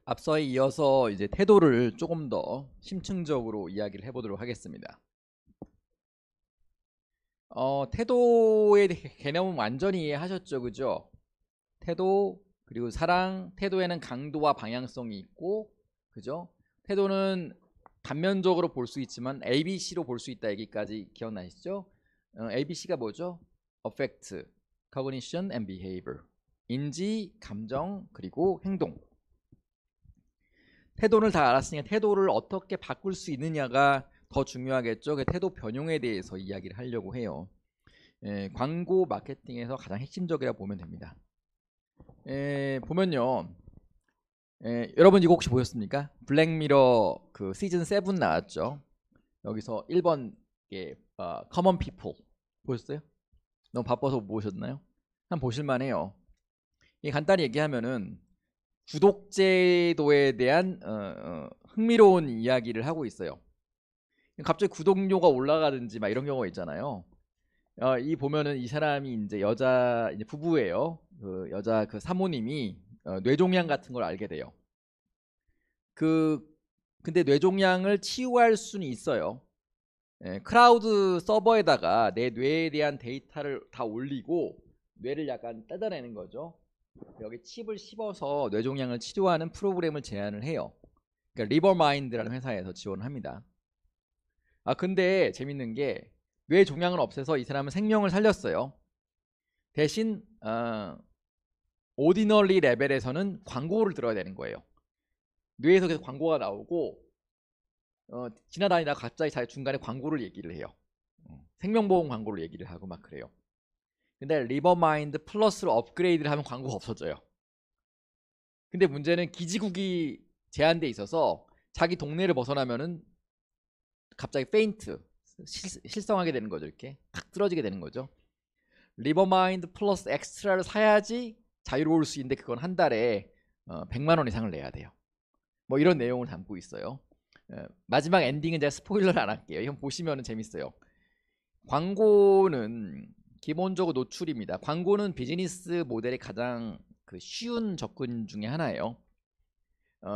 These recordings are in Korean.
앞서에 이어서 이제 태도를 조금 더 심층적으로 이야기를 해보도록 하겠습니다. 태도의 개념은 완전히 이해하셨죠, 그죠? 태도 그리고 사랑, 태도에는 강도와 방향성이 있고, 그죠? 태도는 단면적으로 볼 수 있지만 ABC로 볼 수 있다 얘기까지 기억나시죠? ABC가 뭐죠? Affect, Cognition and Behavior. 인지, 감정, 그리고 행동. 태도를 다 알았으니까 태도를 어떻게 바꿀 수 있느냐가 더 중요하겠죠. 그 태도 변형에 대해서 이야기를 하려고 해요. 광고 마케팅에서 가장 핵심적이라 보면 됩니다. 보면요, 여러분 이거 혹시 보셨습니까? 블랙미러 그 시즌 7 나왔죠. 여기서 1번 Common People 보셨어요? 너무 바빠서 못 보셨나요? 한번 보실만해요. 간단히 얘기하면은 구독제도에 대한 흥미로운 이야기를 하고 있어요. 갑자기 구독료가 올라가든지 막 이런 경우가 있잖아요. 이 보면은 이 사람이 이제 여자 이제 부부예요. 그 여자 그 사모님이 뇌종양 같은 걸 알게 돼요. 근데 뇌종양을 치유할 수는 있어요. 크라우드 서버에다가 내 뇌에 대한 데이터를 다 올리고 뇌를 약간 뜯어내는 거죠. 여기 칩을 씹어서 뇌종양을 치료하는 프로그램을 제안을 해요. 그러니까 리버마인드라는 회사에서 지원을 합니다. 근데 재밌는 게 뇌종양을 없애서 이 사람은 생명을 살렸어요. 대신 오디너리 레벨에서는 광고를 들어야 되는 거예요. 뇌에서 계속 광고가 나오고 지나다니다가 갑자기 자기 중간에 광고를 얘기를 해요. 생명보험 광고를 얘기를 하고 막 그래요. 근데 리버마인드 플러스로 업그레이드를 하면 광고가 없어져요. 근데 문제는 기지국이 제한돼 있어서 자기 동네를 벗어나면은 갑자기 페인트 실성하게 되는 거죠. 이렇게 탁 쓰러지게 되는 거죠. 리버마인드 플러스 엑스트라를 사야지 자유로울 수 있는데 그건 한 달에 100만 원 이상을 내야 돼요. 뭐 이런 내용을 담고 있어요. 마지막 엔딩은 제가 스포일러를 안 할게요. 이건 보시면 재밌어요. 광고는 기본적으로 노출입니다. 광고는 비즈니스 모델의 가장 쉬운 접근 중에 하나예요.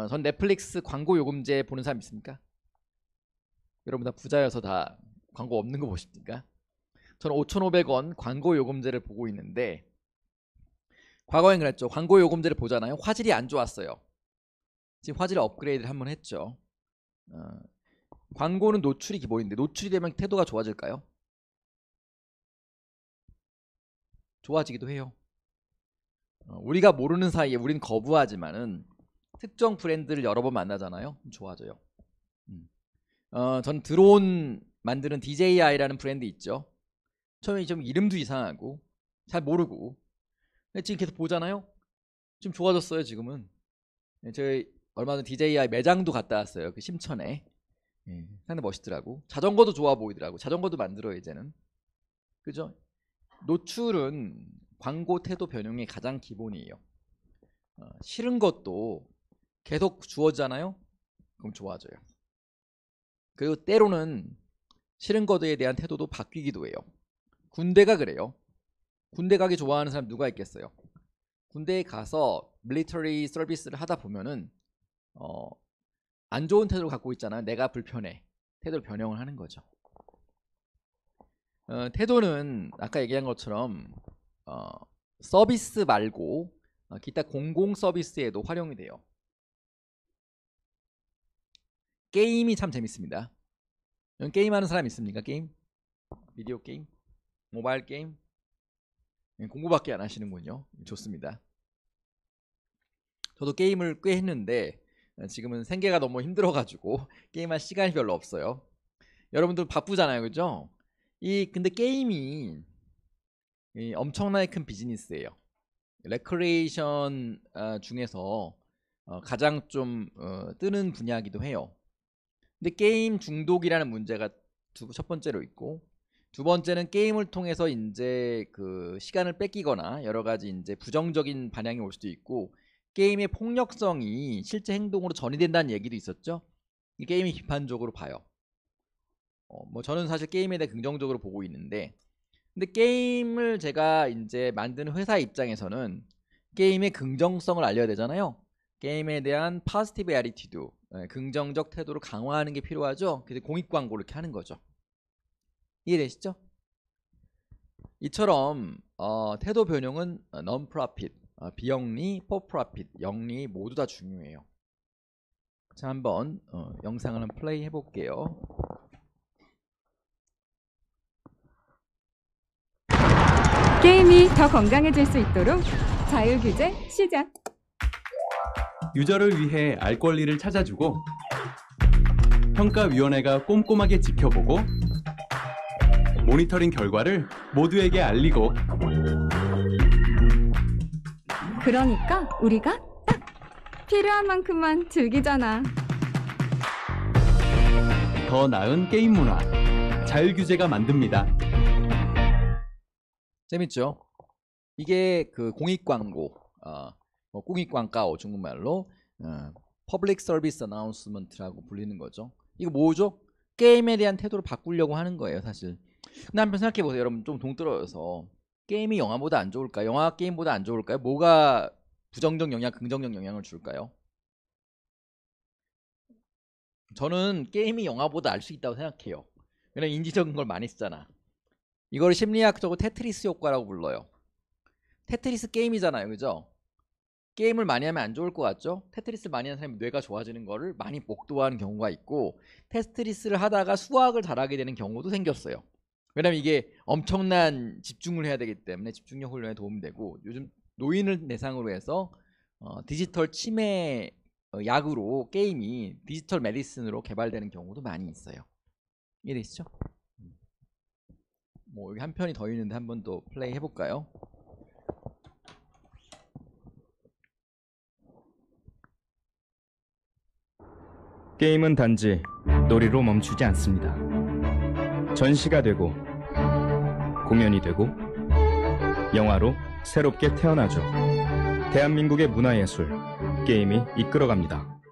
전 넷플릭스 광고 요금제 보는 사람 있습니까? 여러분 다 부자여서 다 광고 없는 거 보십니까? 저는 5,500원 광고 요금제를 보고 있는데 과거엔 그랬죠. 광고 요금제를 보잖아요. 화질이 안 좋았어요. 지금 화질 업그레이드를 한번 했죠. 광고는 노출이 기본인데 노출이 되면 태도가 좋아질까요? 좋아지기도 해요. 우리가 모르는 사이에 우린 거부하지만은 특정 브랜드를 여러 번 만나잖아요. 좋아져요. 전 드론 만드는 DJI라는 브랜드 있죠. 처음에 좀 이름도 이상하고 잘 모르고 지금 계속 보잖아요. 좀 좋아졌어요. 지금은. 저희 얼마 전 DJI 매장도 갔다 왔어요. 그 심천에. 상당히 멋있더라고. 자전거도 좋아 보이더라고. 자전거도 만들어요 이제는. 그죠? 노출은 광고 태도 변형의 가장 기본이에요. 싫은 것도 계속 주어지잖아요. 그럼 좋아져요. 그리고 때로는 싫은 것에 대한 태도도 바뀌기도 해요. 군대가 그래요. 군대 가기 좋아하는 사람 누가 있겠어요? 군대에 가서 밀리터리 서비스를 하다 보면은 안 좋은 태도를 갖고 있잖아요. 내가 불편해. 태도를 변형을 하는 거죠. 태도는 아까 얘기한 것처럼 서비스 말고 기타 공공 서비스에도 활용이 돼요. 게임이 참 재밌습니다. 게임하는 사람 있습니까? 게임? 비디오 게임? 모바일 게임? 공부밖에 안 하시는군요. 좋습니다. 저도 게임을 꽤 했는데 지금은 생계가 너무 힘들어가지고 게임할 시간이 별로 없어요. 여러분들 바쁘잖아요, 그죠? 근데 게임이 엄청나게 큰 비즈니스예요. 레크레이션 중에서 가장 좀 뜨는 분야이기도 해요. 근데 게임 중독이라는 문제가 첫 번째로 있고, 두 번째는 게임을 통해서 이제 그 시간을 뺏기거나 여러 가지 이제 부정적인 반향이 올 수도 있고, 게임의 폭력성이 실제 행동으로 전이된다는 얘기도 있었죠. 이 게임이 비판적으로 봐요. 뭐 저는 사실 게임에 대해 긍정적으로 보고 있는데, 근데 게임을 제가 이제 만드는 회사 입장에서는 게임의 긍정성을 알려야 되잖아요. 게임에 대한 positive attitude, 긍정적 태도를 강화하는 게 필요하죠. 그래서 공익 광고를 이렇게 하는 거죠. 이해되시죠? 이처럼 태도 변형은 non-profit, 비영리, for-profit, 영리 모두 다 중요해요. 자, 한번 영상을 한번 플레이 해볼게요. 게임이 더 건강해질 수 있도록 자율규제 시작. 유저를 위해 알 권리를 찾아주고 평가위원회가 꼼꼼하게 지켜보고 모니터링 결과를 모두에게 알리고 그러니까 우리가 딱 필요한 만큼만 즐기잖아. 더 나은 게임 문화 자율규제가 만듭니다. 재밌죠? 이게 그 공익 광고, 공익 광가오 중국말로 Public Service Announcement라고 불리는 거죠. 이거 뭐죠? 게임에 대한 태도를 바꾸려고 하는 거예요, 사실. 근데 한번 생각해 보세요, 여러분. 좀 동떨어져서 게임이 영화보다 안 좋을까요? 영화가 게임보다 안 좋을까요? 뭐가 부정적 영향, 긍정적 영향을 줄까요? 저는 게임이 영화보다 알 수 있다고 생각해요. 왜냐면 인지적인 걸 많이 쓰잖아. 이걸 심리학적으로 테트리스 효과라고 불러요. 테트리스 게임이잖아요, 그죠? 게임을 많이 하면 안 좋을 것 같죠? 테트리스를 많이 하는 사람이 뇌가 좋아지는 거를 많이 목도하는 경우가 있고, 테트리스를 하다가 수학을 잘하게 되는 경우도 생겼어요. 왜냐면 이게 엄청난 집중을 해야 되기 때문에 집중력 훈련에 도움되고, 요즘 노인을 대상으로 해서 디지털 치매 약으로 게임이 디지털 메디슨으로 개발되는 경우도 많이 있어요. 이해되시죠? 뭐 여기 한 편이 더 있는데 한 번 더 플레이 해볼까요? 게임은 단지 놀이로 멈추지 않습니다. 전시가 되고 공연이 되고 영화로 새롭게 태어나죠. 대한민국의 문화예술 게임이 이끌어갑니다.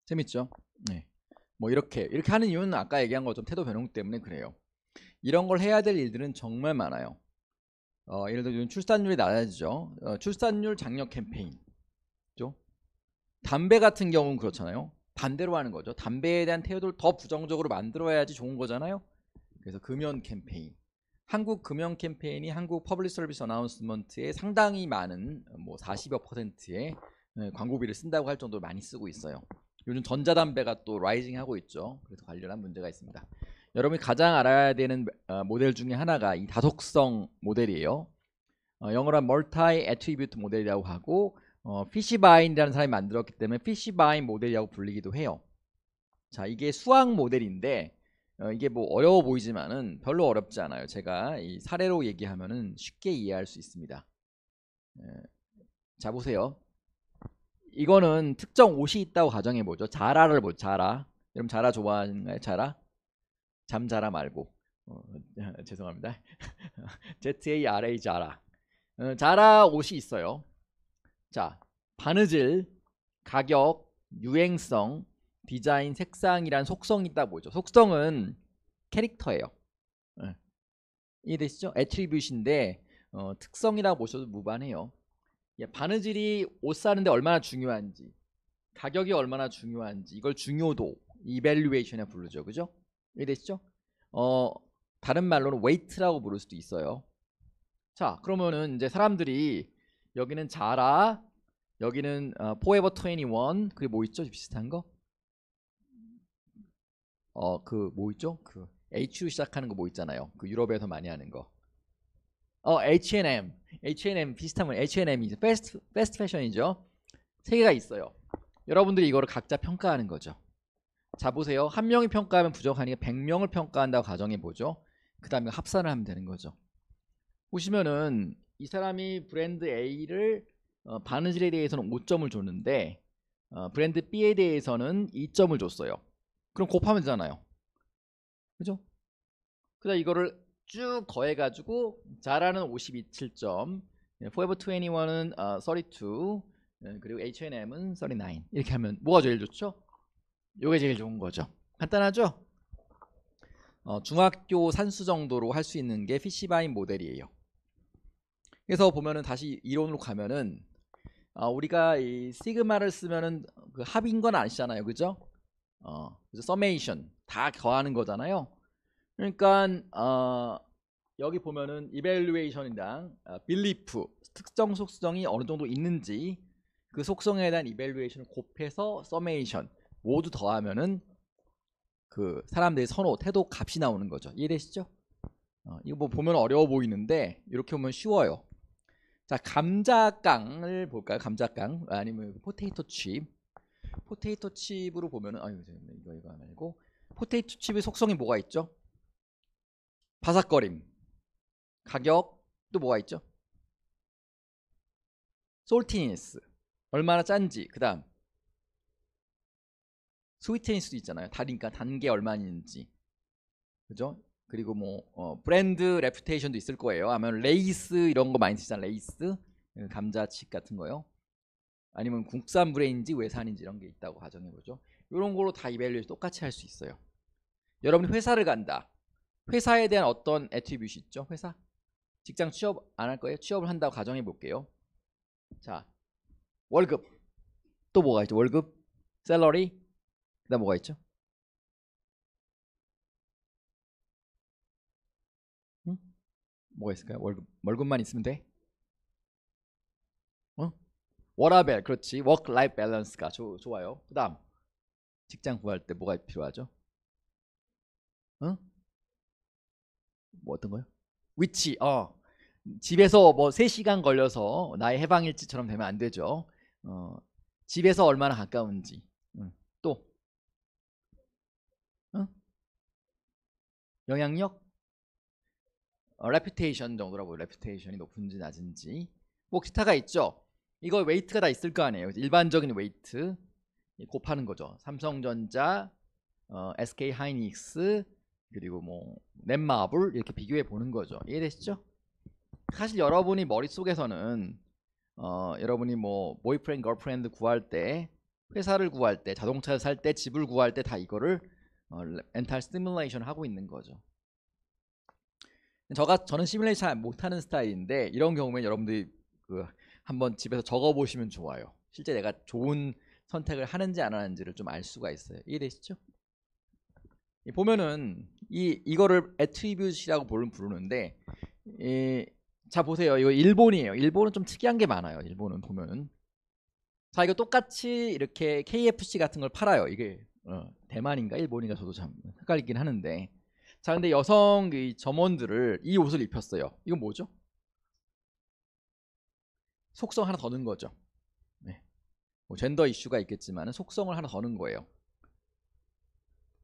재밌죠? 네. 뭐 이렇게 하는 이유는 아까 얘기한 것처럼 태도 변형 때문에 그래요. 이런 걸 해야 될 일들은 정말 많아요. 예를 들어 요즘 출산율이 낮아지죠. 출산율 장려 캠페인, 그죠? 담배 같은 경우는 그렇잖아요. 반대로 하는 거죠. 담배에 대한 태도를 더 부정적으로 만들어야지 좋은 거잖아요. 그래서 금연 캠페인, 한국 금연 캠페인이 한국 퍼블릭 서비스 어나운스먼트에 상당히 많은 뭐 40여 %의 광고비를 쓴다고 할 정도로 많이 쓰고 있어요. 요즘 전자담배가 또 라이징 하고 있죠. 그래서 관련한 문제가 있습니다. 여러분이 가장 알아야 되는 모델 중에 하나가 이 다속성 모델이에요. 영어로 하면 멀티 애트리뷰트 모델이라고 하고, 피시바인이라는 사람이 만들었기 때문에 피시바인 모델이라고 불리기도 해요. 자, 이게 수학 모델인데 이게 뭐 어려워 보이지만은 별로 어렵지 않아요. 제가 이 사례로 얘기하면은 쉽게 이해할 수 있습니다. 자, 보세요. 이거는 특정 옷이 있다고 가정해 보죠. 자라를 보죠. 자라. 여러분 자라 좋아하는가요? 자라? 잠자라 말고. 죄송합니다. ZARA 자라. 자라 옷이 있어요. 자, 바느질, 가격, 유행성, 디자인, 색상이란 속성이 있다 보죠. 속성은 캐릭터예요. 이해되시죠? 애트리뷰트인데 특성이라고 보셔도 무관해요. 바느질이 옷 사는데 얼마나 중요한지, 가격이 얼마나 중요한지, 이걸 중요도, 이밸류에이션에 부르죠. 그죠? 이해되시죠? 다른 말로는 웨이트라고 부를 수도 있어요. 자, 그러면은 이제 사람들이 여기는 자라, 여기는 포에버 21, 그게 뭐 있죠? 비슷한 거? 그 뭐 있죠? 그 H로 시작하는 거 뭐 있잖아요. 그 유럽에서 많이 하는 거. H&M 비슷한 건 H&M이 패스트 패션이죠. 세 개가 있어요. 여러분들이 이거를 각자 평가하는 거죠. 자, 보세요. 한 명이 평가하면 부족하니까 100명을 평가한다고 가정해 보죠. 그 다음에 합산을 하면 되는 거죠. 보시면은 이 사람이 브랜드 A를 바느질에 대해서는 5점을 줬는데 브랜드 B에 대해서는 2점을 줬어요. 그럼 곱하면 되잖아요. 그죠? 그다음 이거를 쭉 더해가지고 자라는 57점, 포에버 21은 32, 그리고 H&M은 39. 이렇게 하면 뭐가 제일 좋죠? 요게 제일 좋은 거죠. 간단하죠? 중학교 산수 정도로 할 수 있는 게 피시바인 모델이에요. 그래서 보면은 다시 이론으로 가면은 우리가 이 시그마를 쓰면은 그 합인 건 아시잖아요, 그죠? 그래서 서메이션 다 더하는 거잖아요. 그러니까 여기 보면은 이밸류에이션이랑 빌리프 특정 속성이 어느 정도 있는지 그 속성에 대한 이밸류에이션을 곱해서 서메이션 모두 더하면은 그 사람들의 선호, 태도 값이 나오는 거죠. 이해되시죠? 이거 뭐 보면 어려워 보이는데 이렇게 보면 쉬워요. 자, 감자깡을 볼까요? 감자깡 아니면 포테이토 칩. 포테이토 칩으로 보면은 이거 말고 포테이토 칩의 속성이 뭐가 있죠? 바삭거림, 가격, 또 뭐가 있죠? 솔티니스, 얼마나 짠지. 그다음 스위트니스도 있잖아요. 다니까 단 게 얼마인지, 그죠? 그리고 뭐 브랜드 레퓨테이션도 있을 거예요. 아니면 레이스 이런 거 많이 쓰잖아요. 레이스, 감자칩 같은 거요. 아니면 국산 브레인지 외산인지 이런 게 있다고 가정해 보죠. 이런 걸로 다 이밸류에이션 똑같이 할 수 있어요. 여러분이 회사를 간다. 회사에 대한 어떤 애트리뷰트 있죠? 회사? 직장 취업 안 할 거예요? 취업을 한다고 가정해 볼게요. 자, 월급. 또 뭐가 있죠? 월급, 샐러리. 그다음 뭐가 있죠? 뭐가 있을까요? 월급만 있으면 돼? 워라벨, 그렇지. 워크 라이프 밸런스가 좋아요. 그다음 직장 구할 때 뭐가 필요하죠? 뭐 어떤 거요? 위치. 집에서 뭐 3시간 걸려서 나의 해방일지처럼 되면 안 되죠. 집에서 얼마나 가까운지. 또 영향력? 레퓨테이션 정도라고. 레퓨테이션이 높은지 낮은지. 뭐 기타가 있죠. 이거 웨이트가 다 있을 거 아니에요. 일반적인 웨이트 곱하는 거죠. 삼성전자, SK 하이닉스, 그리고 뭐 넷마블 이렇게 비교해 보는 거죠. 이해되시죠? 사실 여러분이 머릿속에서는 여러분이 뭐 보이프렌드, 걸프렌드 구할 때, 회사를 구할 때, 자동차를 살 때, 집을 구할 때 다 이거를 멘탈 시뮬레이션 하고 있는 거죠. 저는 시뮬레이션 잘 못하는 스타일인데 이런 경우에 여러분들이 한번 집에서 적어보시면 좋아요. 실제 내가 좋은 선택을 하는지 안 하는지를 좀 알 수가 있어요. 이해되시죠? 보면은 이거를 애트리뷰트라고 부르는데, 자 보세요. 이거 일본이에요. 일본은 좀 특이한 게 많아요. 일본은 보면은 자 이거 똑같이 이렇게 KFC 같은 걸 팔아요. 이게 대만인가 일본인가 저도 참 헷갈리긴 하는데, 자 근데 여성 점원들을 이 옷을 입혔어요. 이건 뭐죠? 속성 하나 더 넣은 거죠. 네. 뭐 젠더 이슈가 있겠지만 속성을 하나 더 넣은 거예요.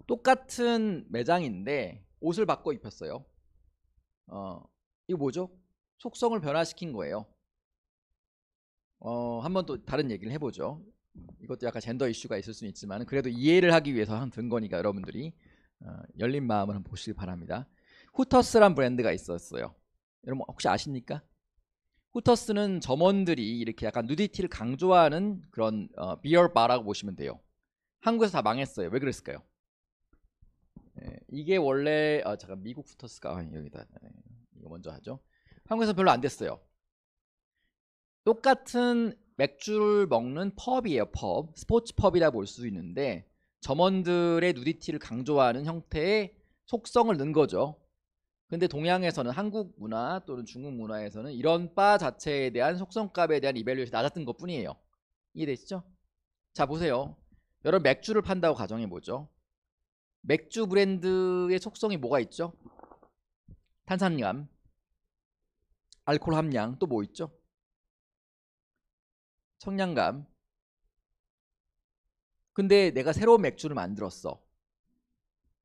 똑같은 매장인데 옷을 바꿔 입혔어요. 이거 뭐죠? 속성을 변화시킨 거예요. 한번 또 다른 얘기를 해보죠. 이것도 약간 젠더 이슈가 있을 수는 있지만 그래도 이해를 하기 위해서 든 거니까 여러분들이 열린 마음을 한번 보시기 바랍니다. 후터스란 브랜드가 있었어요. 여러분 혹시 아십니까? 후터스는 점원들이 이렇게 약간 누디티를 강조하는 그런 비어 바라고 보시면 돼요. 한국에서 다 망했어요. 왜 그랬을까요? 이게 원래 잠깐 미국 후터스가 여기다 이거 먼저 하죠. 한국에서 별로 안 됐어요. 똑같은 맥주를 먹는 펍이에요. 펍, 스포츠 펍이라 볼 수 있는데 점원들의 누디티를 강조하는 형태의 속성을 넣은 거죠. 근데 동양에서는 한국 문화 또는 중국 문화에서는 이런 바 자체에 대한 속성값에 대한 이밸류에이션이 낮았던 것 뿐이에요. 이해되시죠? 자 보세요. 여러분 맥주를 판다고 가정해보죠. 맥주 브랜드의 속성이 뭐가 있죠? 탄산감, 알코올 함량, 또 뭐 있죠? 청량감. 근데 내가 새로운 맥주를 만들었어.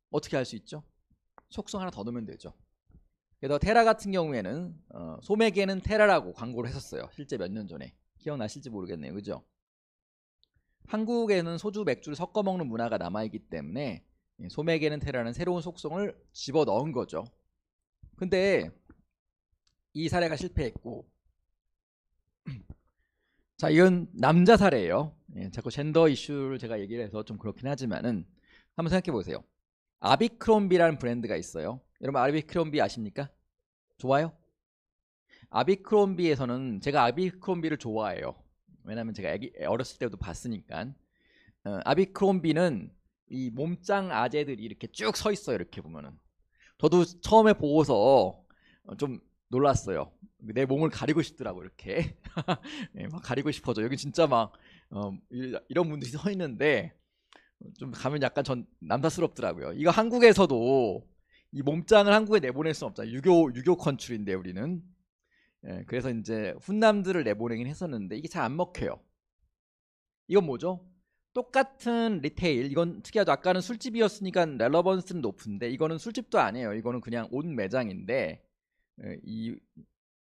어떻게 할 수 있죠? 속성 하나 더 넣으면 되죠. 그래서 테라 같은 경우에는 소맥에는 테라라고 광고를 했었어요. 실제 몇 년 전에. 기억나실지 모르겠네요. 그죠? 한국에는 소주 맥주를 섞어 먹는 문화가 남아있기 때문에 소맥에는 테라는 새로운 속성을 집어넣은 거죠. 근데 이 사례가 실패했고, 자 이건 남자 사례예요. 자꾸 젠더 이슈를 제가 얘기를 해서 좀 그렇긴 하지만은 한번 생각해 보세요. 아비크롬비라는 브랜드가 있어요. 여러분 아비크롬비 아십니까? 좋아요? 아비크롬비에서는 제가 아비크롬비를 좋아해요. 왜냐면 제가 어렸을 때도 봤으니까. 아비크롬비는 이 몸짱 아재들이 이렇게 쭉 서 있어요. 이렇게 보면은. 저도 처음에 보고서 좀 놀랐어요. 내 몸을 가리고 싶더라고 이렇게. 예, 막 가리고 싶어져. 여기 진짜 막 이런 분들이 서 있는데 좀 가면 약간 전 남사스럽더라고요. 이거 한국에서도 이 몸짱을 한국에 내보낼 수 없잖아요. 유교 컨트리인데 우리는. 예, 그래서 이제 훈남들을 내보내긴 했었는데 이게 잘 안 먹혀요. 이건 뭐죠? 똑같은 리테일. 이건 특이하죠. 아까는 술집이었으니까 렐러번스는 높은데 이거는 술집도 아니에요. 이거는 그냥 옷 매장인데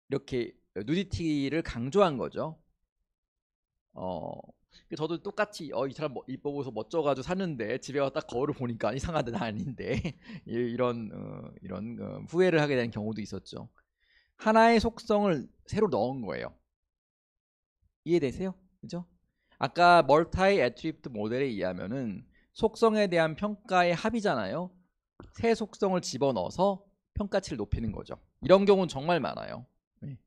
이렇게 누디티를 강조한 거죠. 저도 똑같이 이 사람 이뻐 보여서 멋져가지고 샀는데 집에 와서 딱 거울을 보니까 이상하다 나 아닌데 이런 후회를 하게 되는 경우도 있었죠. 하나의 속성을 새로 넣은 거예요. 이해되세요? 그죠? 아까 멀티 애트리뷰트 모델에 의하면은 속성에 대한 평가의 합이잖아요. 새 속성을 집어넣어서 평가치를 높이는 거죠. 이런 경우는 정말 많아요. 네.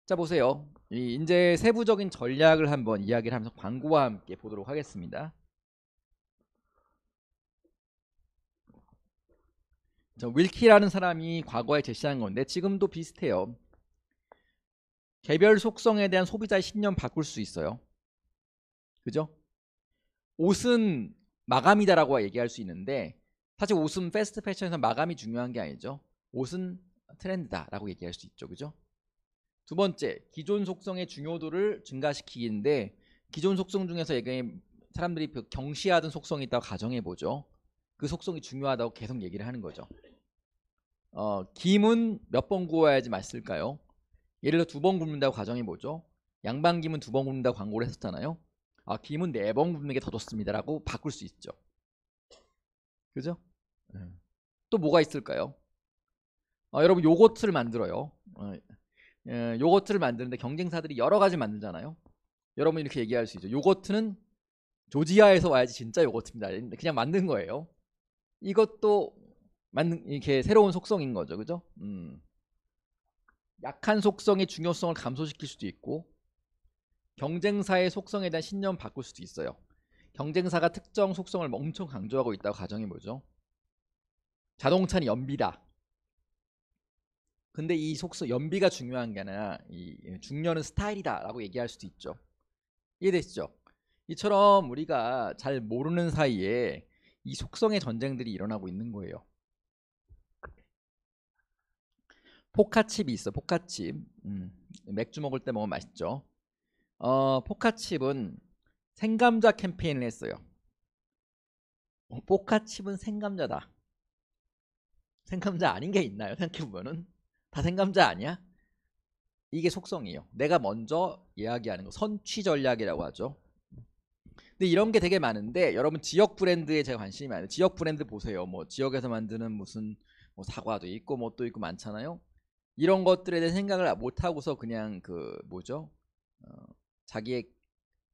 자 보세요. 이제 세부적인 전략을 한번 이야기를 하면서 광고와 함께 보도록 하겠습니다. 윌키라는 사람이 과거에 제시한 건데 지금도 비슷해요. 개별 속성에 대한 소비자의 신념 바꿀 수 있어요. 그죠? 옷은 마감이다라고 얘기할 수 있는데 사실 옷은 패스트 패션에서 마감이 중요한 게 아니죠. 옷은 트렌드다라고 얘기할 수 있죠. 그죠? 두 번째, 기존 속성의 중요도를 증가시키기인데 기존 속성 중에서 사람들이 경시하던 속성이 있다고 가정해보죠. 그 속성이 중요하다고 계속 얘기를 하는 거죠. 김은 몇 번 구워야지 맛있을까요? 예를 들어 2번 굽는다고 가정해보죠. 양반김은 2번 굽는다고 광고를 했었잖아요. 김은 4번 굽는 게 더 좋습니다라고 바꿀 수 있죠. 그죠? 또 뭐가 있을까요? 여러분 요거트를 만들어요. 요거트를 만드는데 경쟁사들이 여러 가지 만들잖아요. 여러분 이렇게 얘기할 수 있죠. 요거트는 조지아에서 와야지 진짜 요거트입니다. 그냥 만든 거예요. 이것도 이렇게 새로운 속성인 거죠. 그죠? 약한 속성의 중요성을 감소시킬 수도 있고 경쟁사의 속성에 대한 신념을 바꿀 수도 있어요. 경쟁사가 특정 속성을 엄청 강조하고 있다고 가정해보죠. 자동차는 연비다. 근데 이 속성 연비가 중요한 게 아니라 이 중년은 스타일이다 라고 얘기할 수도 있죠. 이해되시죠? 이처럼 우리가 잘 모르는 사이에 이 속성의 전쟁들이 일어나고 있는 거예요. 포카칩이 있어. 포카칩. 맥주 먹을 때 먹으면 맛있죠. 포카칩은 생감자 캠페인을 했어요. 포카칩은 생감자다. 생감자 아닌 게 있나요? 생각해보면은 다 생감자 아니야? 이게 속성이에요. 내가 먼저 이야기하는 거 선취 전략이라고 하죠. 근데 이런 게 되게 많은데 여러분 지역 브랜드에 제가 관심이 많아요. 지역 브랜드 보세요. 뭐 지역에서 만드는 무슨 뭐 사과도 있고 뭐 또 있고 많잖아요. 이런 것들에 대해 생각을 못 하고서 그냥 자기의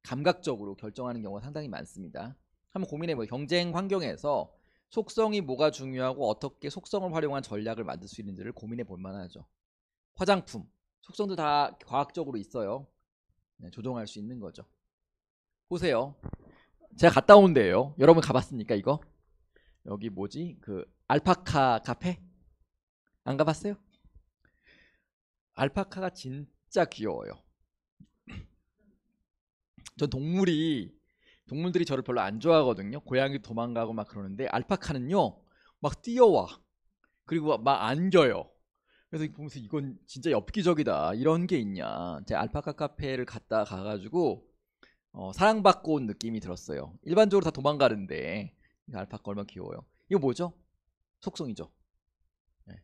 감각적으로 결정하는 경우가 상당히 많습니다. 한번 고민해봐요. 경쟁 환경에서 속성이 뭐가 중요하고 어떻게 속성을 활용한 전략을 만들 수 있는지를 고민해 볼 만하죠. 화장품 속성도 다 과학적으로 있어요. 조정할 수 있는 거죠. 보세요. 제가 갔다 온 데예요. 여러분 가봤습니까 이거? 여기 뭐지? 알파카 카페? 안 가봤어요? 알파카가 진짜 귀여워요. 전 동물들이 저를 별로 안 좋아하거든요. 고양이 도망가고 막 그러는데 알파카는요 막 뛰어와. 그리고 막 안겨요. 그래서 보면서 이건 진짜 엽기적이다. 이런 게 있냐. 제가 알파카 카페를 가가지고 사랑받고 온 느낌이 들었어요. 일반적으로 다 도망가는데 알파카 얼마나 귀여워요. 이거 뭐죠? 속성이죠. 네.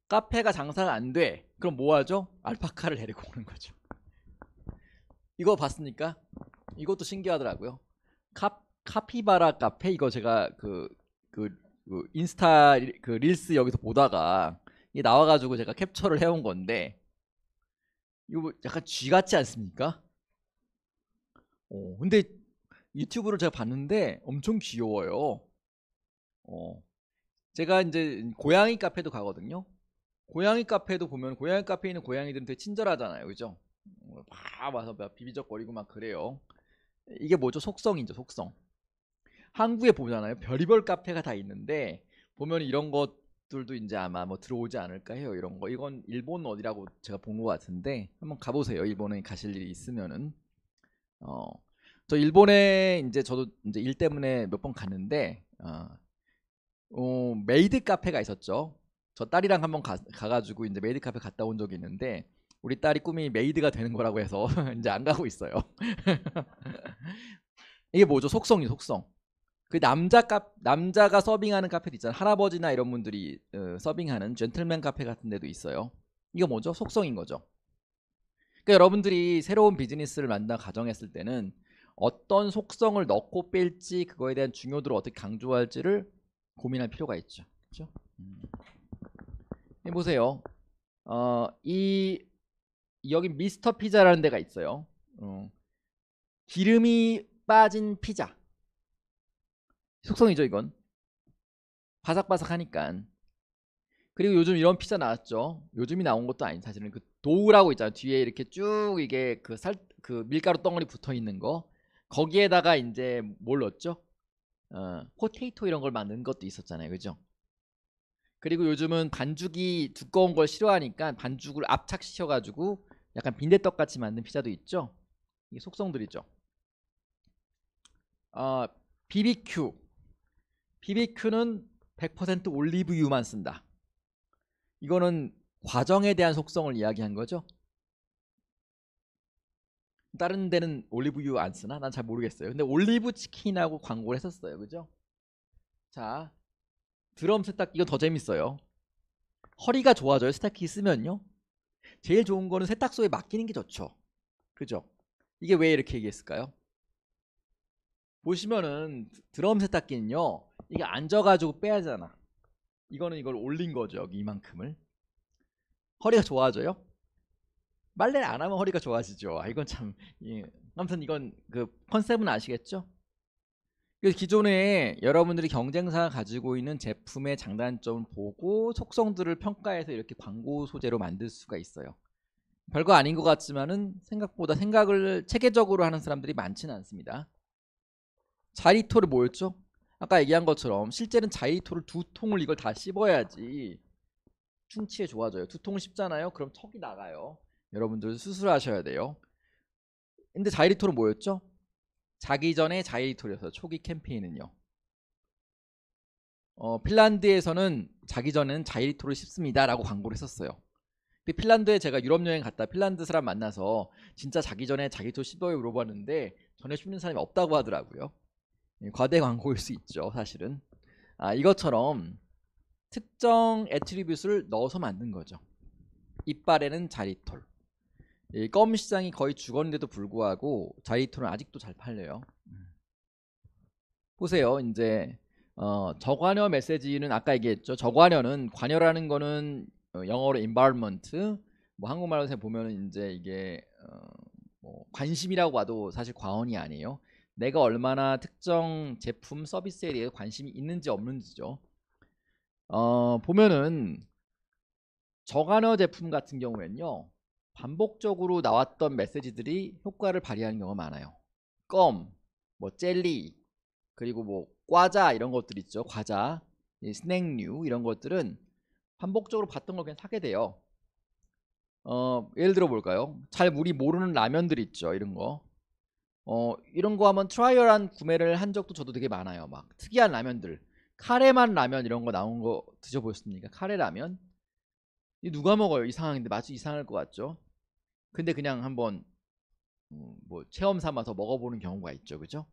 카페가 장사가 안 돼. 그럼 뭐 하죠? 알파카를 데리고 오는 거죠. 이거 봤습니까? 이것도 신기하더라고요. 카피바라 카페 이거 제가 인스타 릴스 여기서 보다가 이게 나와가지고 제가 캡처를 해온 건데 이거 약간 쥐 같지 않습니까? 근데 유튜브를 제가 봤는데 엄청 귀여워요. 제가 이제 고양이 카페도 가거든요. 고양이 카페도 보면 고양이 카페에 있는 고양이들은 되게 친절하잖아요. 그죠? 막 와서 막 비비적거리고 막 그래요. 이게 뭐죠? 속성이죠, 속성. 한국에 보잖아요. 별의별 카페가 다 있는데 보면 이런 것들도 이제 아마 뭐 들어오지 않을까 해요. 이런 거. 이건 일본 어디라고 제가 본 것 같은데 한번 가보세요. 일본에 가실 일이 있으면은. 저 일본에 이제 저도 이제 일 때문에 몇 번 갔는데 메이드 카페가 있었죠. 저 딸이랑 한번 가가지고 이제 메이드 카페 갔다 온 적이 있는데 우리 딸이 꿈이 메이드가 되는 거라고 해서 이제 안 가고 있어요. 이게 뭐죠? 속성이 속성. 그 남자가 서빙하는 카페도 있잖아요. 할아버지나 이런 분들이 서빙하는 젠틀맨 카페 같은 데도 있어요. 이거 뭐죠? 속성인 거죠. 그러니까 여러분들이 새로운 비즈니스를 만든다 가정했을 때는 어떤 속성을 넣고 뺄지 그거에 대한 중요도를 어떻게 강조할지를 고민할 필요가 있죠. 그렇죠? 보세요. 여기 미스터 피자라는 데가 있어요. 기름이 빠진 피자. 속성이죠, 이건. 바삭바삭하니까. 그리고 요즘 이런 피자 나왔죠. 요즘이 나온 것도 아닌 사실은 그 도우라고 있잖아요. 뒤에 이렇게 쭉 이게 그 밀가루 덩어리 붙어 있는 거. 거기에다가 이제 뭘 넣었죠? 포테이토 이런 걸 만든 것도 있었잖아요. 그죠? 그리고 요즘은 반죽이 두꺼운 걸 싫어하니까 반죽을 압착시켜가지고 약간 빈대떡 같이 만든 피자도 있죠. 이게 속성들이죠. BBQ는 100% 올리브유만 쓴다. 이거는 과정에 대한 속성을 이야기한 거죠. 다른 데는 올리브유 안 쓰나? 난 잘 모르겠어요. 근데 올리브 치킨하고 광고를 했었어요. 그죠? 자, 드럼 세탁기 이거 더 재밌어요. 허리가 좋아져요. 세탁기 쓰면요. 제일 좋은 거는 세탁소에 맡기는 게 좋죠. 그죠? 이게 왜 이렇게 얘기했을까요? 보시면은 드럼 세탁기는요. 이게 앉아가지고 빼야 하잖아. 이거는 이걸 올린 거죠. 여기 이만큼을. 허리가 좋아져요? 빨래를 안 하면 허리가 좋아지죠. 이건 참 아무튼 이건 그 컨셉은 아시겠죠? 그래서 기존에 여러분들이 경쟁사가 가지고 있는 제품의 장단점을 보고 속성들을 평가해서 이렇게 광고 소재로 만들 수가 있어요. 별거 아닌 것 같지만은 생각보다 생각을 체계적으로 하는 사람들이 많지는 않습니다. 자이토를 뭐였죠? 아까 얘기한 것처럼 실제는 자이토를 2통을 이걸 다 씹어야지 충치에 좋아져요. 2통을 씹잖아요. 그럼 턱이 나가요. 여러분들 수술하셔야 돼요. 근데 자이리토는 뭐였죠? 자기 전에 자이리토였어요. 초기 캠페인은요. 핀란드에서는 자기 전에는 자이리토를 씹습니다 라고 광고를 했었어요. 근데 핀란드에 제가 유럽 여행 갔다 핀란드 사람 만나서 진짜 자기 전에 자이리토 씹어요 물어봤는데 전혀 씹는 사람이 없다고 하더라고요. 과대 광고일 수 있죠, 사실은. 이것처럼 특정 애트리뷰트를 넣어서 만든 거죠. 이빨에는 자이리톨. 껌 시장이 거의 죽었는데도 불구하고 자이리톨은 아직도 잘 팔려요. 보세요. 이제 저관여 메시지는 아까 얘기했죠. 저관여는 관여라는 거는 영어로 environment, 뭐 한국말로 보면은 이제 이게 뭐 관심이라고 봐도 사실 과언이 아니에요. 내가 얼마나 특정 제품 서비스에 대해 관심이 있는지 없는지죠. 보면은 저관여 제품 같은 경우에는요 반복적으로 나왔던 메시지들이 효과를 발휘하는 경우가 많아요. 껌, 뭐 젤리, 그리고 뭐 과자 이런 것들 있죠. 과자, 스낵류 이런 것들은 반복적으로 봤던 걸 그냥 사게 돼요. 예를 들어 볼까요? 잘 우리 모르는 라면들 있죠. 이런 거. 이런 거 한번 트라이얼한 구매를 한 적도 저도 되게 많아요. 막 특이한 라면들, 카레만 라면 이런 거 나온 거 드셔보셨습니까? 카레 라면? 이 누가 먹어요? 이상한데 맛이 이상할 것 같죠? 근데 그냥 한번 뭐 체험 삼아서 먹어보는 경우가 있죠, 그죠?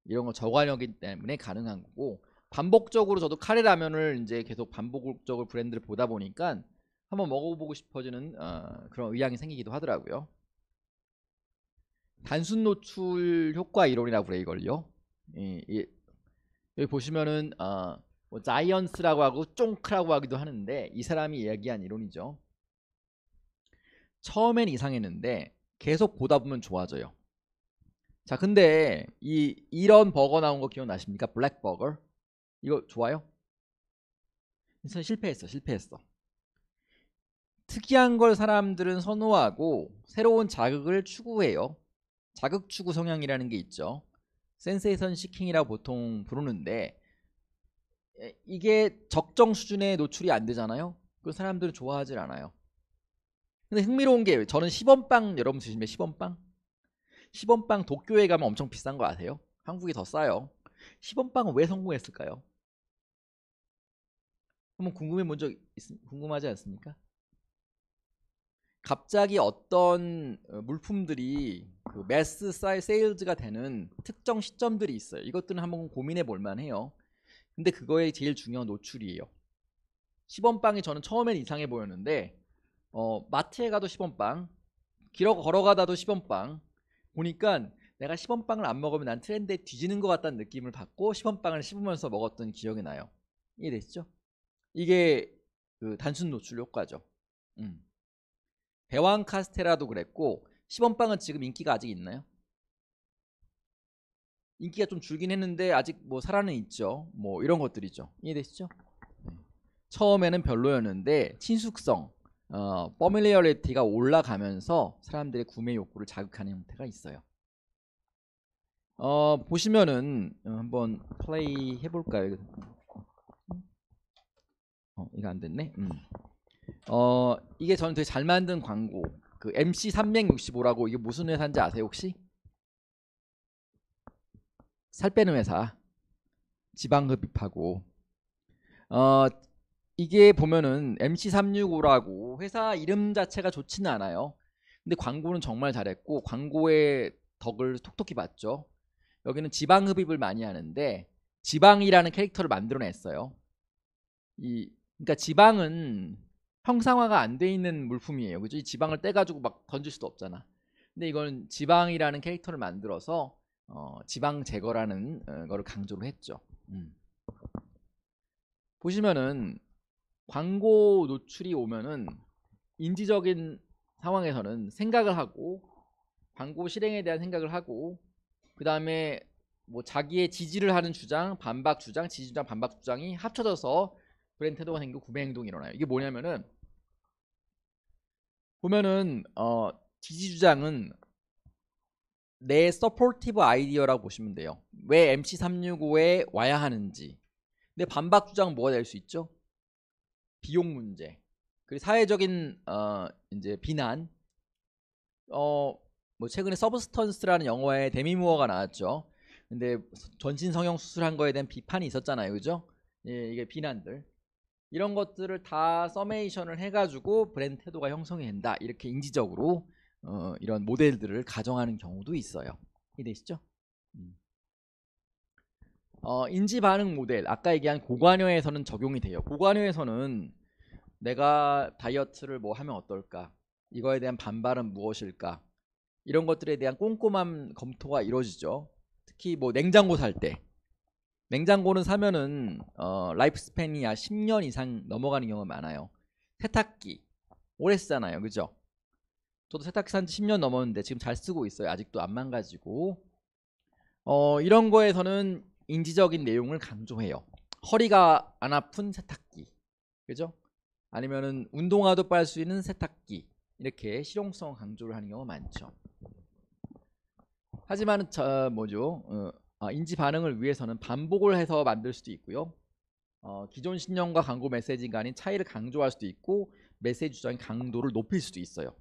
이런 거 저관여기 때문에 가능한 거고 반복적으로 저도 카레 라면을 이제 계속 반복적으로 브랜드를 보다 보니까 한번 먹어보고 싶어지는 그런 의향이 생기기도 하더라고요. 단순 노출 효과 이론이라고 그래 이걸요. 여기 보시면은 뭐 자이언스라고 하고 쫑크라고 하기도 하는데 이 사람이 이야기한 이론이죠. 처음엔 이상했는데 계속 보다 보면 좋아져요. 자, 근데 이런 버거 나온 거 기억나십니까? 블랙버거. 이거 좋아요? 실패했어. 특이한 걸 사람들은 선호하고 새로운 자극을 추구해요. 자극 추구 성향이라는 게 있죠. 센세이션 시킹이라고 보통 부르는데 이게 적정 수준의 노출이 안 되잖아요. 그 사람들은 좋아하질 않아요. 근데 흥미로운 게 저는 10원빵 여러분 드시면 10원빵? 10원빵 도쿄에 가면 엄청 비싼 거 아세요? 한국이 더 싸요. 10원빵은 왜 성공했을까요? 한번 궁금하지 않습니까? 갑자기 어떤 물품들이 그 매스 세일즈가 되는 특정 시점들이 있어요. 이것들은 한번 고민해 볼 만해요. 근데 그거에 제일 중요한 노출이에요. 10원빵이 저는 처음엔 이상해 보였는데 마트에 가도 10원빵, 길어 걸어가다도 10원빵 보니까 내가 10원빵을 안 먹으면 난 트렌드에 뒤지는 것 같다는 느낌을 받고 10원빵을 씹으면서 먹었던 기억이 나요. 이해되시죠? 이게 그 단순 노출 효과죠. 대왕 카스테라도 그랬고 10원빵은 지금 인기가 아직 있나요? 인기가 좀 줄긴 했는데 아직 뭐 살아는 있죠. 뭐 이런 것들이죠. 이해되시죠? 처음에는 별로였는데 친숙성, 퍼밀리어리티가 올라가면서 사람들의 구매 욕구를 자극하는 형태가 있어요. 보시면은 한번 플레이 해볼까요? 이거 안 됐네. 이게 저는 되게 잘 만든 광고. 그 MC365라고 이게 무슨 회사인지 아세요 혹시? 살 빼는 회사. 지방 흡입하고. 이게 보면은 MC365라고 회사 이름 자체가 좋지는 않아요. 근데 광고는 정말 잘했고 광고의 덕을 톡톡히 봤죠. 여기는 지방 흡입을 많이 하는데 지방이라는 캐릭터를 만들어냈어요. 그러니까 지방은 형상화가 안 돼 있는 물품이에요. 그죠? 이 지방을 떼가지고 막 던질 수도 없잖아. 근데 이건 지방이라는 캐릭터를 만들어서 지방 제거라는 거를 강조를 했죠. 보시면은 광고 노출이 오면은 인지적인 상황에서는 생각을 하고 광고 실행에 대한 생각을 하고 그 다음에 뭐 자기의 지지를 하는 주장, 반박 주장, 지지 주장, 반박 주장이 합쳐져서 브랜드 태도가 생기고 구매 행동이 일어나요. 이게 뭐냐면은 보면은 지지 주장은 내 서포티브 아이디어라고 보시면 돼요. 왜 MC365에 와야 하는지. 근데 반박 주장은 뭐가 될 수 있죠? 비용 문제. 그리고 사회적인 이제 비난. 뭐 최근에 서브스턴스라는 영화에 데미 무어가 나왔죠. 근데 전신 성형 수술한 거에 대한 비판이 있었잖아요. 그죠? 예, 이게 비난들. 이런 것들을 다 서메이션을 해가지고 브랜드 태도가 형성이 된다. 이렇게 인지적으로 이런 모델들을 가정하는 경우도 있어요. 이해되시죠? 인지 반응 모델. 아까 얘기한 고관여에서는 적용이 돼요. 고관여에서는 내가 다이어트를 뭐 하면 어떨까? 이거에 대한 반발은 무엇일까? 이런 것들에 대한 꼼꼼한 검토가 이루어지죠. 특히 뭐 냉장고 살 때. 냉장고는 사면은 라이프 스팬이 10년 이상 넘어가는 경우가 많아요. 세탁기 오래 쓰잖아요. 그죠? 저도 세탁기 산지 10년 넘었는데 지금 잘 쓰고 있어요. 아직도 안 망가지고. 이런 거에서는 인지적인 내용을 강조해요. 허리가 안 아픈 세탁기. 그죠? 아니면은 운동화도 빨 수 있는 세탁기. 이렇게 실용성 강조를 하는 경우가 많죠. 하지만 인지 반응을 위해서는 반복을 해서 만들 수도 있고요. 기존 신념과 광고 메시지 간의 차이를 강조할 수도 있고 메시지 주장의 강도를 높일 수도 있어요.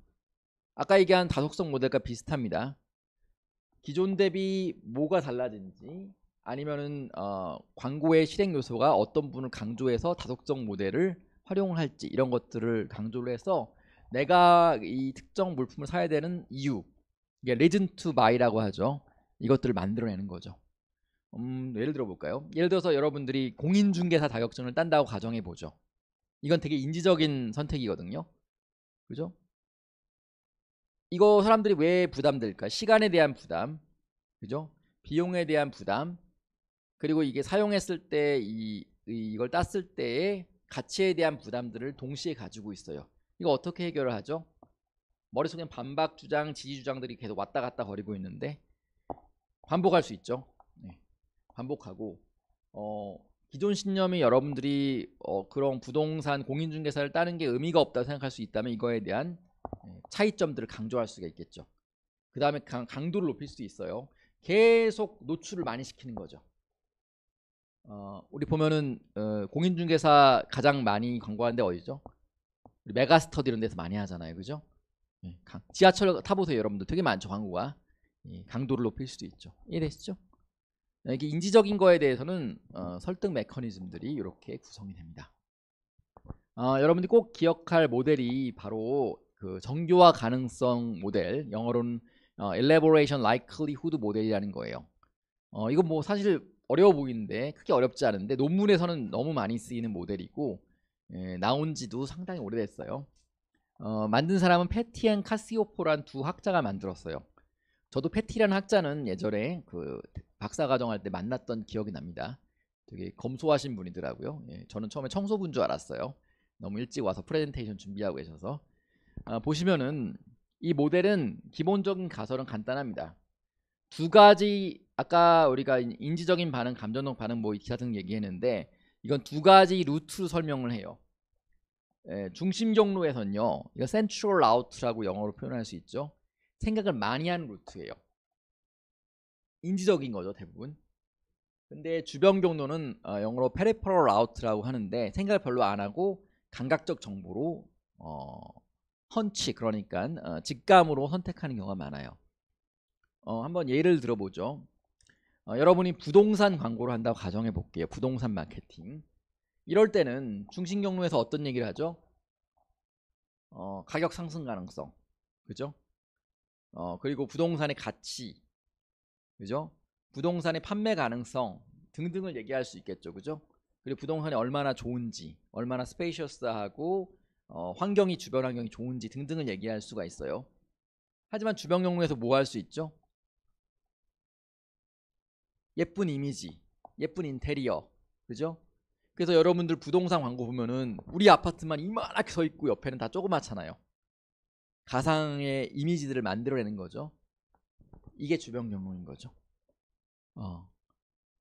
아까 얘기한 다속성 모델과 비슷합니다. 기존 대비 뭐가 달라진지 아니면은 광고의 실행 요소가 어떤 부분을 강조해서 다속성 모델을 활용을 할지 이런 것들을 강조를 해서 내가 이 특정 물품을 사야 되는 이유, 이게 reason to buy라고 하죠. 이것들을 만들어내는 거죠. 예를 들어 볼까요? 예를 들어서 여러분들이 공인중개사 자격증을 딴다고 가정해 보죠. 이건 되게 인지적인 선택이거든요. 그죠? 이거 사람들이 왜 부담될까? 시간에 대한 부담, 그죠? 비용에 대한 부담, 그리고 이게 사용했을 때 이걸 땄을 때의 가치에 대한 부담들을 동시에 가지고 있어요. 이거 어떻게 해결을 하죠? 머릿속엔 반박 주장, 지지 주장들이 계속 왔다 갔다 거리고 있는데 반복할 수 있죠. 네. 반복하고 기존 신념이 여러분들이 그런 부동산 공인중개사를 따는 게 의미가 없다고 생각할 수 있다면 이거에 대한 차이점들을 강조할 수가 있겠죠. 그 다음에 강도를 높일 수 있어요. 계속 노출을 많이 시키는 거죠. 우리 보면은 공인중개사 가장 많이 광고하는 데 어디죠? 우리 메가스터디 이런 데서 많이 하잖아요. 그죠? 지하철 타보세요. 여러분들 되게 많죠. 광고가. 강도를 높일 수도 있죠. 이해되시죠? 이게 인지적인 거에 대해서는 설득 메커니즘들이 이렇게 구성이 됩니다. 여러분들이 꼭 기억할 모델이 바로 그 정교화 가능성 모델, 영어로는 Elaboration Likelihood 모델이라는 거예요. 이거 뭐 사실 어려워 보이는데 크게 어렵지 않은데 논문에서는 너무 많이 쓰이는 모델이고 나온 지도 상당히 오래됐어요. 만든 사람은 패티 앤 카시오포란 두 학자가 만들었어요. 저도 패티라는 학자는 예전에 그 박사과정 할 때 만났던 기억이 납니다. 되게 검소하신 분이더라고요. 저는 처음에 청소부인 줄 알았어요. 너무 일찍 와서 프레젠테이션 준비하고 계셔서. 보시면은 이 모델은 기본적인 가설은 간단합니다. 두 가지, 아까 우리가 인지적인 반응, 감정적 반응 뭐 기타 등 얘기했는데 이건 두 가지 루트로 설명을 해요. 중심 경로에서는요, 이거 센트럴 라우트라고 영어로 표현할 수 있죠. 생각을 많이 하는 루트예요. 인지적인 거죠, 대부분. 근데 주변 경로는 영어로 페리퍼럴 라우트라고 하는데 생각을 별로 안 하고 감각적 정보로 헌치, 그러니까 직감으로 선택하는 경우가 많아요. 한번 예를 들어보죠. 여러분이 부동산 광고를 한다고 가정해 볼게요. 부동산 마케팅. 이럴 때는 중심 경로에서 어떤 얘기를 하죠? 가격 상승 가능성, 그죠? 그리고 부동산의 가치, 그죠? 부동산의 판매 가능성 등등을 얘기할 수 있겠죠, 그죠? 그리고 부동산이 얼마나 좋은지, 얼마나 스페이셔스하고 환경이, 주변 환경이 좋은지 등등을 얘기할 수가 있어요. 하지만 주변 경로에서 뭐 할 수 있죠? 예쁜 이미지, 예쁜 인테리어, 그죠? 그래서 여러분들 부동산 광고 보면은 우리 아파트만 이만하게 서 있고 옆에는 다 조그맣잖아요. 가상의 이미지들을 만들어내는 거죠. 이게 주변 경로인 거죠.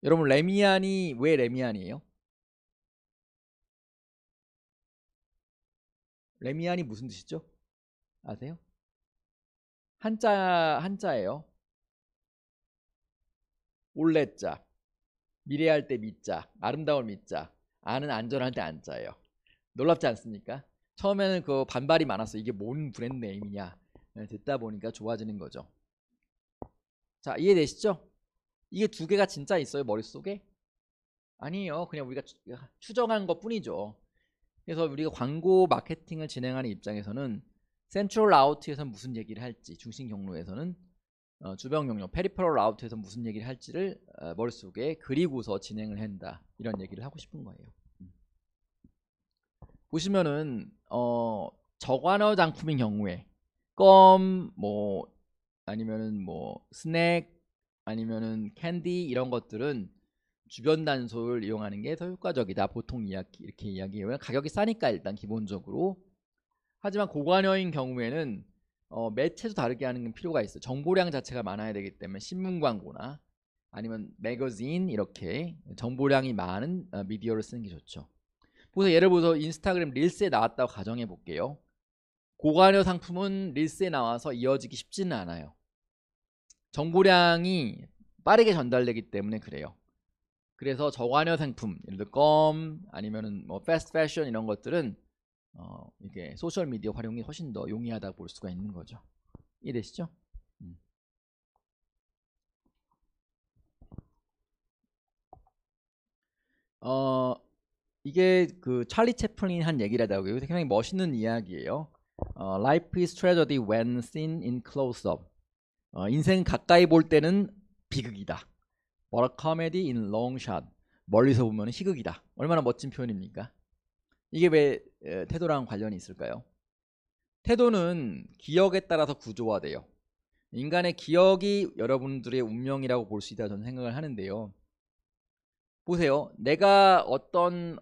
여러분 레미안이 왜 레미안이에요? 레미안이 무슨 뜻이죠? 아세요? 한자예요. 올레자, 미래할 때 미자, 아름다울 미자, 아는 안전할 때 안자예요. 놀랍지 않습니까? 처음에는 그 반발이 많았어요. 이게 뭔 브랜드 네임이냐. 듣다 보니까 좋아지는 거죠. 자, 이해되시죠? 이게 두 개가 진짜 있어요, 머릿속에? 아니에요. 그냥 우리가 추정한 것 뿐이죠. 그래서 우리가 광고 마케팅을 진행하는 입장에서는 센트럴 아웃에서 무슨 얘기를 할지, 중심 경로에서는 주변 경로, 페리퍼럴 아웃에서 무슨 얘기를 할지를 머릿속에 그리고서 진행을 한다. 이런 얘기를 하고 싶은 거예요. 보시면은 저관어 장품인 경우에 껌, 뭐 아니면은 뭐 스낵, 아니면은 캔디 이런 것들은 주변 단소를 이용하는 게 더 효과적이다. 보통 이렇게 이야기해요. 가격이 싸니까 일단 기본적으로. 하지만 고관여인 경우에는 매체도 다르게 하는 필요가 있어요. 정보량 자체가 많아야 되기 때문에 신문 광고나 아니면 매거진 이렇게 정보량이 많은 미디어를 쓰는 게 좋죠. 그래서 예를 들어서 인스타그램 릴스에 나왔다고 가정해 볼게요. 고관여 상품은 릴스에 나와서 이어지기 쉽지는 않아요. 정보량이 빠르게 전달되기 때문에 그래요. 그래서 저관여 상품, 예를 들어 껌 아니면은 뭐 패스트 패션 이런 것들은 이게 소셜 미디어 활용이 훨씬 더 용이하다고 볼 수가 있는 거죠. 이해되시죠? 이게 그 찰리 채플린이 한 얘기라고요. 굉장히 멋있는 이야기예요. Life is tragedy when seen in close-up. 인생 가까이 볼 때는 비극이다. But a comedy in long shot. 멀리서 보면 희극이다. 얼마나 멋진 표현입니까? 이게 왜 태도랑 관련이 있을까요? 태도는 기억에 따라서 구조화돼요. 인간의 기억이 여러분들의 운명이라고 볼 수 있다 저는 생각을 하는데요. 보세요. 내가 어떤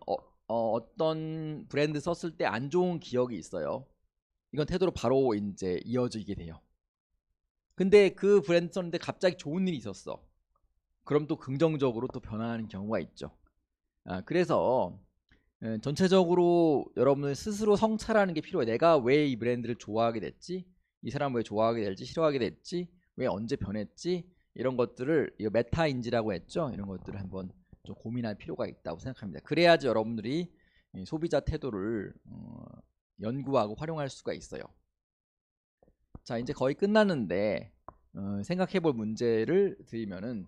브랜드 썼을 때 안 좋은 기억이 있어요. 이건 태도로 바로 이제 이어지게 돼요. 근데 그 브랜드 썼는데 갑자기 좋은 일이 있었어. 그럼 또 긍정적으로 또 변화하는 경우가 있죠. 그래서 전체적으로 여러분들 스스로 성찰하는 게 필요해요. 내가 왜 이 브랜드를 좋아하게 됐지? 이 사람 왜 좋아하게 될지 싫어하게 됐지? 왜 언제 변했지? 이런 것들을 이거 메타인지라고 했죠. 이런 것들을 한번 좀 고민할 필요가 있다고 생각합니다. 그래야지 여러분들이 이 소비자 태도를 연구하고 활용할 수가 있어요. 자, 이제 거의 끝났는데 생각해 볼 문제를 드리면은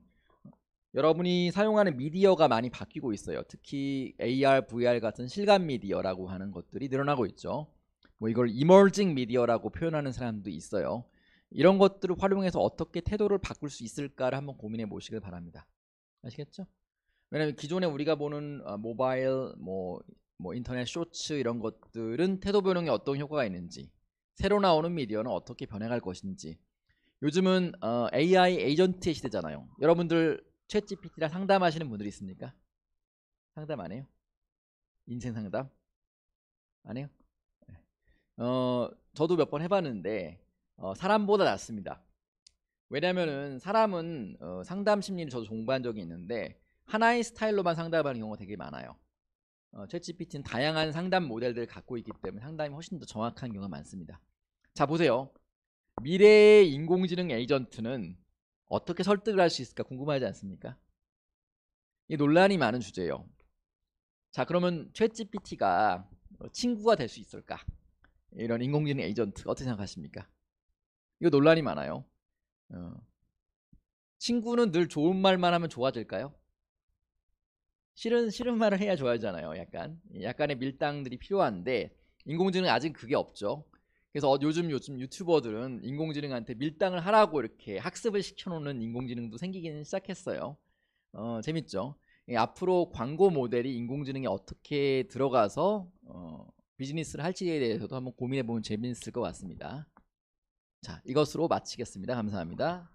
여러분이 사용하는 미디어가 많이 바뀌고 있어요. 특히 AR, VR 같은 실감 미디어라고 하는 것들이 늘어나고 있죠. 뭐 이걸 이머징 미디어라고 표현하는 사람도 있어요. 이런 것들을 활용해서 어떻게 태도를 바꿀 수 있을까를 한번 고민해 보시길 바랍니다. 아시겠죠? 왜냐면 기존에 우리가 보는 모바일, 뭐 인터넷 쇼츠 이런 것들은 태도 변형에 어떤 효과가 있는지, 새로 나오는 미디어는 어떻게 변해갈 것인지. 요즘은 AI 에이전트의 시대잖아요. 여러분들 챗GPT랑 상담하시는 분들이 있습니까? 상담 안 해요? 인생 상담? 안 해요? 저도 몇 번 해봤는데 사람보다 낫습니다. 왜냐면은 사람은 상담 심리를 저도 공부한 적이 있는데 하나의 스타일로만 상담하는 경우가 되게 많아요. 챗GPT는 다양한 상담 모델들을 갖고 있기 때문에 상담이 훨씬 더 정확한 경우가 많습니다. 자, 보세요. 미래의 인공지능 에이전트는 어떻게 설득을 할 수 있을까 궁금하지 않습니까? 이게 논란이 많은 주제예요. 자, 그러면 챗GPT가 친구가 될 수 있을까? 이런 인공지능 에이전트 어떻게 생각하십니까? 이거 논란이 많아요. 친구는 늘 좋은 말만 하면 좋아질까요? 싫은 말을 해야 좋아하잖아요. 약간의 밀당들이 필요한데 인공지능은 아직 그게 없죠. 그래서 요즘 유튜버들은 인공지능한테 밀당을 하라고 이렇게 학습을 시켜놓는 인공지능도 생기기는 시작했어요. 재밌죠? 앞으로 광고 모델이 인공지능에 어떻게 들어가서 비즈니스를 할지에 대해서도 한번 고민해보면 재밌을 것 같습니다. 자, 이것으로 마치겠습니다. 감사합니다.